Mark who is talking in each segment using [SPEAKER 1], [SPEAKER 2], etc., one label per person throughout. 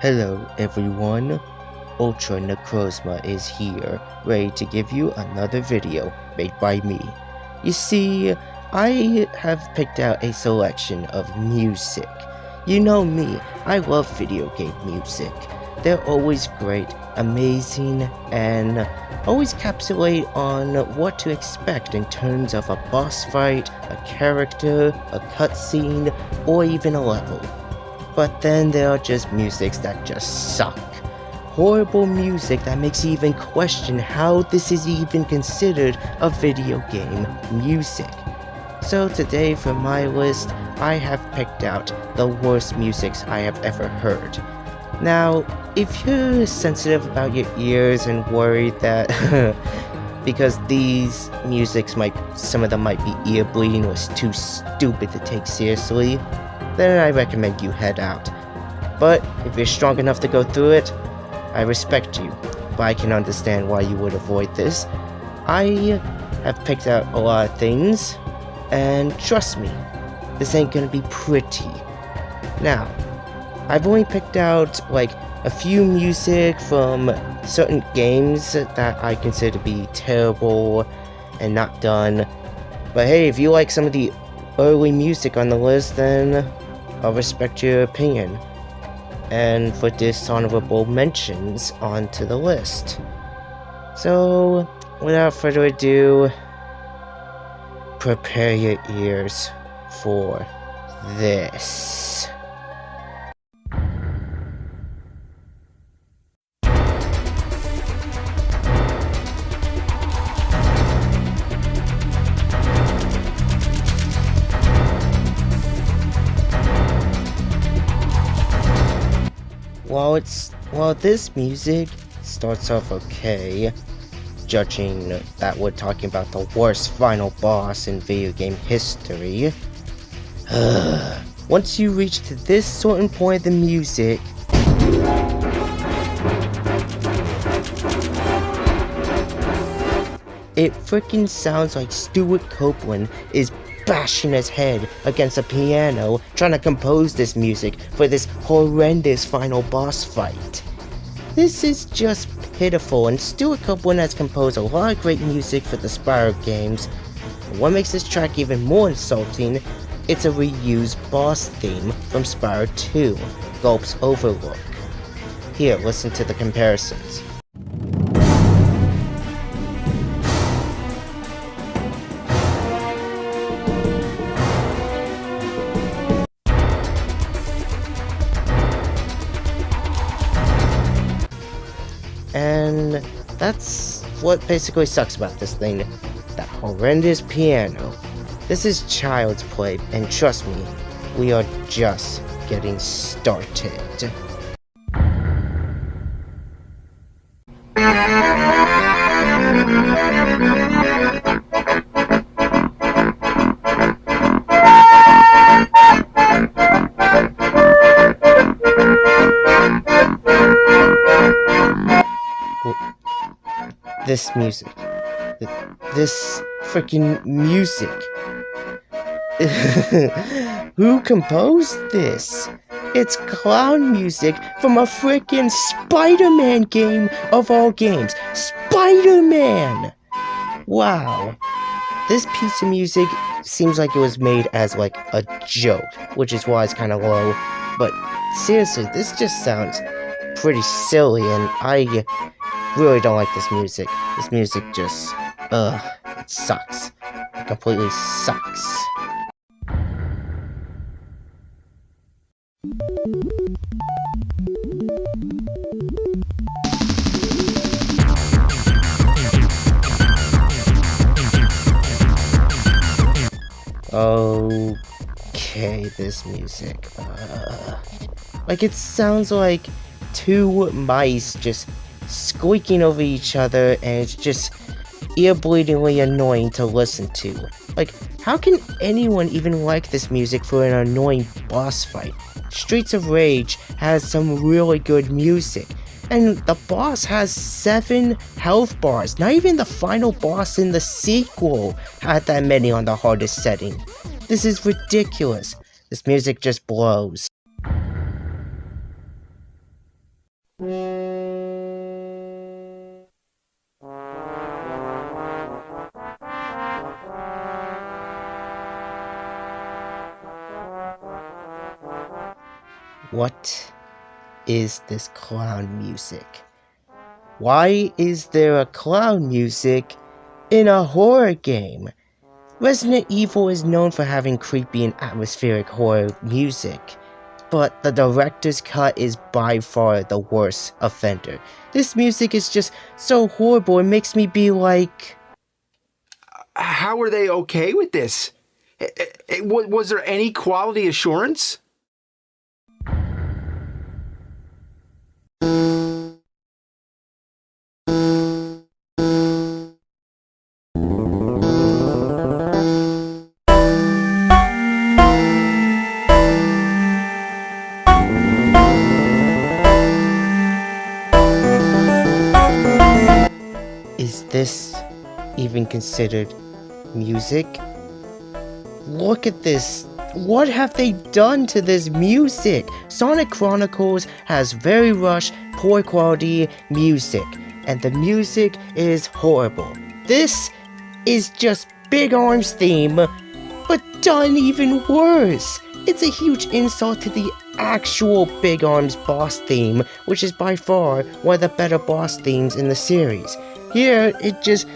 [SPEAKER 1] Hello everyone, Ultra Necrozma is here, ready to give you another video made by me. You see, I have picked out a selection of music. You know me, I love video game music. They're always great, amazing, and always encapsulate on what to expect in terms of a boss fight, a character, a cutscene, or even a level. But then there are just musics that just suck. Horrible music that makes you even question how this is even considered a video game music. So today for my list, I have picked out the worst musics I have ever heard. Now, if you're sensitive about your ears and worried that because these musics some of them might be ear bleeding or too stupid to take seriously, then I recommend you head out. But if you're strong enough to go through it, I respect you, but I can understand why you would avoid this. I have picked out a lot of things, and trust me, this ain't gonna be pretty. Now, I've only picked out a few music from certain games that I consider to be terrible and not done. But hey, if you like some of the early music on the list, then I'll respect your opinion and put dishonorable mentions onto the list. So, without further ado, prepare your ears for this. While this music starts off okay, judging that we're talking about the worst final boss in video game history, once you reach to this certain point of the music, it freaking sounds like Stuart Copeland is bashing his head against a piano trying to compose this music for this horrendous final boss fight. This is just pitiful, and Stuart Copeland has composed a lot of great music for the Spyro games. What makes this track even more insulting, it's a reused boss theme from Spyro 2, Gulp's Overlook. Here, listen to the comparisons. And that's what basically sucks about this thing, that horrendous piano. This is child's play, and trust me, we are just getting started. This music. This freaking music. Who composed this? It's clown music from a freaking SpiderMan game of all games. SpiderMan! Wow. This piece of music seems like it was made as a joke, which is why it's kind of low. But seriously, this just sounds pretty silly, and I really don't like this music. This music just, it sucks. It completely sucks. Okay, this music, it sounds like two mice just squeaking over each other, and it's just ear-bleedingly annoying to listen to. How can anyone even like this music for an annoying boss fight? Streets of Rage has some really good music, and the boss has 7 health bars. Not even the final boss in the sequel had that many on the hardest setting. This is ridiculous. This music just blows. What is this clown music? Why is there a clown music in a horror game? Resident Evil is known for having creepy and atmospheric horror music, but the director's cut is by far the worst offender. This music is just so horrible, it makes me be like...
[SPEAKER 2] How are they okay with this? Was there any quality assurance?
[SPEAKER 1] Is this even considered music? Look at this. What have they done to this music? Sonic Chronicles has very rushed, poor quality music, and the music is horrible. This is just Big Arm's theme, but done even worse. It's a huge insult to the actual Big Arm's boss theme, which is by far one of the better boss themes in the series. Here, it just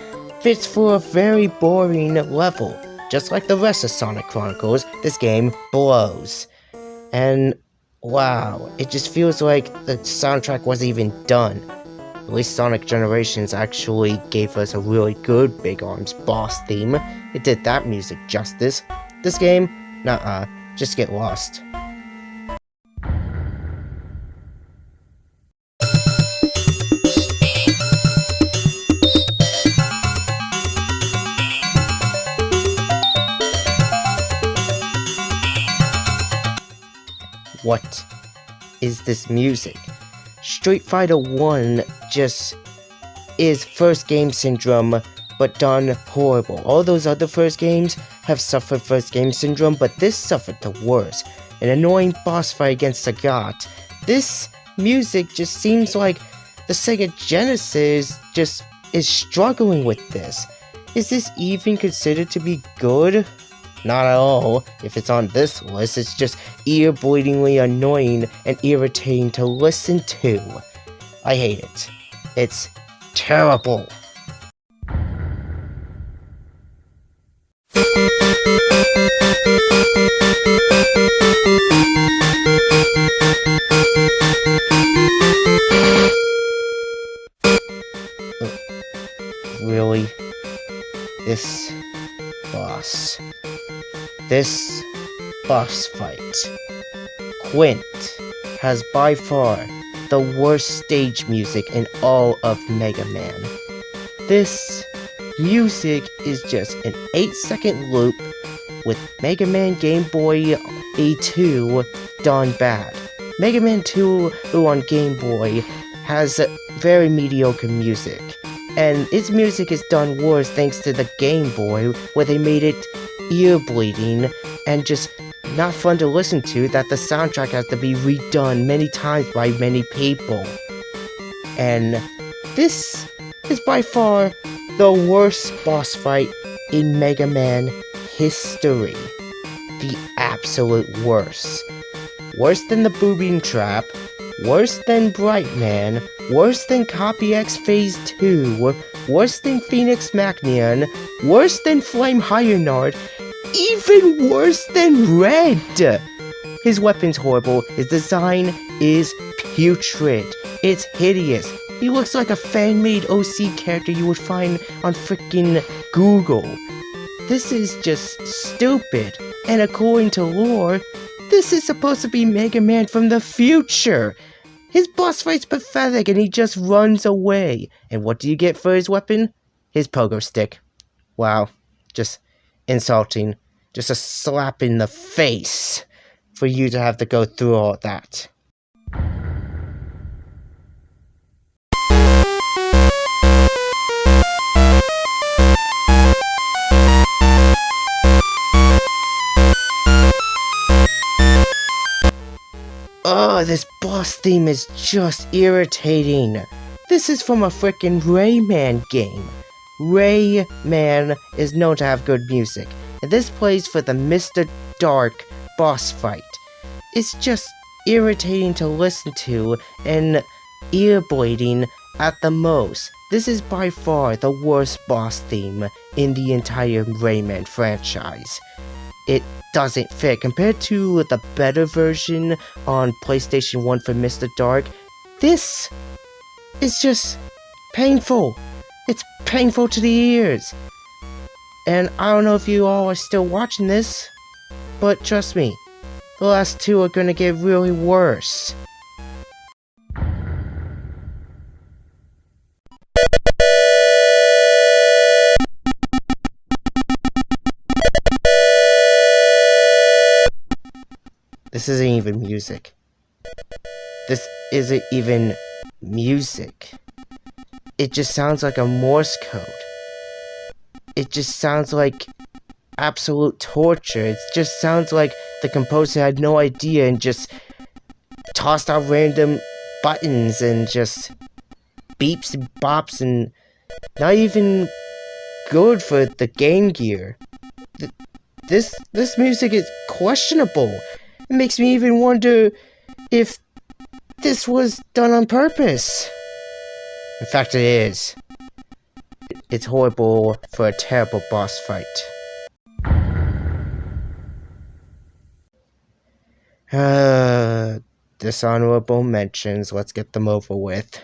[SPEAKER 1] fits for a very boring level. Just like the rest of Sonic Chronicles, this game blows. And wow, it just feels like the soundtrack wasn't even done. At least Sonic Generations actually gave us a really good Big Arm's boss theme. It did that music justice. This game, nuh-uh, just get lost. What is this music? Street Fighter 1 just is first game syndrome, but done horrible. All those other first games have suffered first game syndrome, but this suffered the worst. An annoying boss fight against Sagat. This music just seems like the Sega Genesis just is struggling with this. Is this even considered to be good? Not at all. If it's on this list, it's just ear-bleedingly annoying and irritating to listen to. I hate it. It's terrible. Really? This boss fight. Quint has by far the worst stage music in all of Mega Man. This music is just an 8-second loop with Mega Man Game Boy A2 done bad. Mega Man 2 on Game Boy has very mediocre music, and its music is done worse thanks to the Game Boy, where they made it ear bleeding and just not fun to listen to, that the soundtrack has to be redone many times by many people. And this is by far the worst boss fight in Mega Man history. The absolute worst. Worse than the Boobing Trap, worse than Brightman, worse than Copy X Phase 2, worse than Phoenix Magnion, worse than Flame Highnard, even worse than Red! His weapon's horrible, his design is putrid, it's hideous, he looks like a fan-made OC character you would find on frickin' Google. This is just stupid, and according to lore, this is supposed to be Mega Man from the future! His boss fight's pathetic and he just runs away. And what do you get for his weapon? His pogo stick. Wow. Just insulting. Just a slap in the face for you to have to go through all that. Oh, this boss theme is just irritating. This is from a frickin' Rayman game. Rayman is known to have good music, and this plays for the Mr. Dark boss fight. It's just irritating to listen to and ear-bleeding at the most. This is by far the worst boss theme in the entire Rayman franchise. It doesn't fit. Compared to the better version on PlayStation 1 for Mr. Dark, this is just painful. It's painful to the ears. And I don't know if you all are still watching this, but trust me, the last two are gonna get really worse. This isn't even music. This isn't even music. It just sounds like a Morse code. It just sounds like absolute torture. It just sounds like the composer had no idea and just tossed out random buttons and just beeps and bops and not even good for the Game Gear. This music is questionable. It makes me even wonder if this was done on purpose. In fact, it is. It's horrible for a terrible boss fight. Dishonorable mentions, let's get them over with.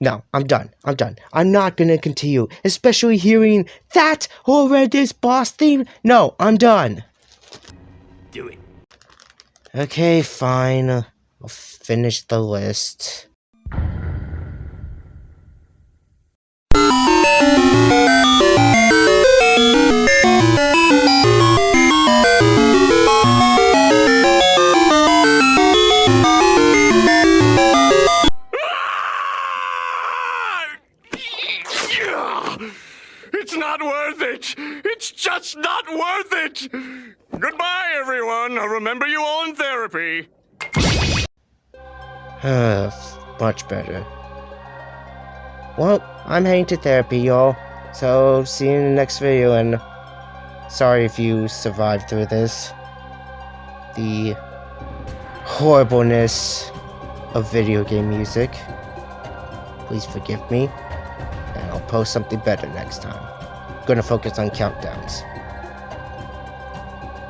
[SPEAKER 1] No, I'm done. I'm not gonna continue, especially hearing that horrendous boss theme. No, I'm done.
[SPEAKER 2] Do it.
[SPEAKER 1] Okay, fine. I'll finish the list.
[SPEAKER 3] It's not worth it! It's just not worth it! Goodbye, everyone. I'll remember you all in therapy.
[SPEAKER 1] Much better. Well, I'm heading to therapy, y'all. So, see you in the next video, and sorry if you survived through this. The horribleness of video game music. Please forgive me, and I'll post something better next time. I'm gonna focus on countdowns.